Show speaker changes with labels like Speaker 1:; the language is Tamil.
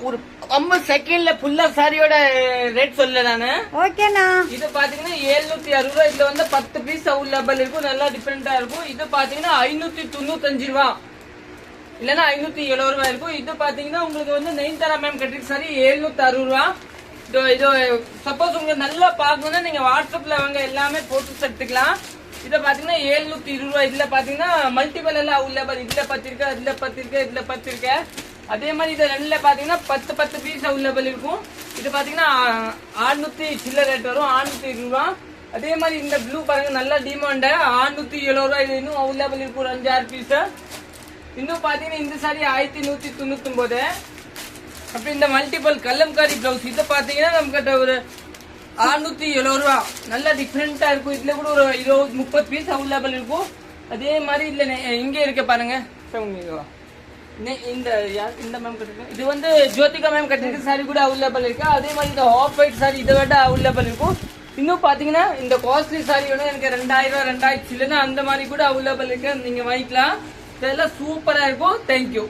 Speaker 1: ஒரு 50 செகண்ட்ல ஃபுல்லா சாரியோட ரேட் சொல்ல நானு.
Speaker 2: ஓகேண்ணா.
Speaker 1: இது பாத்தீங்கன்னா 760 ரூபாய். இதுல வந்து 10 பீஸ் அவைலபிள் இருக்கும். நல்லா டிஃபரெண்டா இருக்கும். இது பாத்தீங்கன்னா 595 ரூபா இல்லன்னா 570 ரூபாய் இருக்கும். இது பாத்தீங்கன்னா உங்களுக்கு வந்து நயன்தாரா மேம் கட்டிட்டு சாரி 760 ரூபா. இது சப்போஸ் உங்களுக்கு நல்லா பாக்கணும்னா நீங்க வாட்ஸ்அப்ல வாங்க, எல்லாமே போட்டு எடுத்துக்கலாம். இத பாத்தீங்கன்னா 720 ரூபாய். இதுல பாத்தீங்கன்னா மல்டிபிள் எல்லாம் அவைலபிள். இதுல 10 இருக்கு, இதுல 10 இருக்கு, இதுல 10 இருக்கு. அதே மாதிரி இது ரெண்டுல பாத்தீங்கன்னா 10 பீஸ் அவைலபிள் இருக்கும். இது பாத்தீங்கன்னா 600 சில்லர் ரேட் வரும், 620 ரூபா. அதே மாதிரி இந்த ப்ளூ பாருங்க, நல்லா டிமாண்ட் 670 ரூபாய். இது இன்னும் அவைலபிள் இருக்கும், ஒரு 5-6 பீஸ். இன்னும் பாத்தீங்கன்னா இந்த சாரி 1199. அப்படி இந்த மல்டிபிள் கல்லம்காரி பிளவுஸ் இது பாத்தீங்கன்னா நம்ம கிட்ட ஒரு 670 ரூபா. நல்லா டிஃபரெண்டா இருக்கும். இதுல கூட ஒரு 20-30 பீஸ் அவைலபிள் இருக்கும். அதே மாதிரி இதுல இங்க இருக்க பாருங்க, இந்த மேம் கட்டிருக்க இது வந்து ஜோதிகா மேம் கட்டிருக்க சாரி கூட அவைலபிள் இருக்கு. அதே மாதிரி இந்த ஆஃப் ஒயிட் சாரி இதை விட அவைலபிள் இருக்கும். இன்னும் பாத்தீங்கன்னா இந்த காஸ்ட்லி சாரி வேணும் எனக்கு 2000 2000 இல்லைன்னா அந்த மாதிரி கூட அவைலபிள் இருக்கு, நீங்க வாங்கிக்கலாம். இதெல்லாம் சூப்பரா இருக்கும். தேங்க்யூ.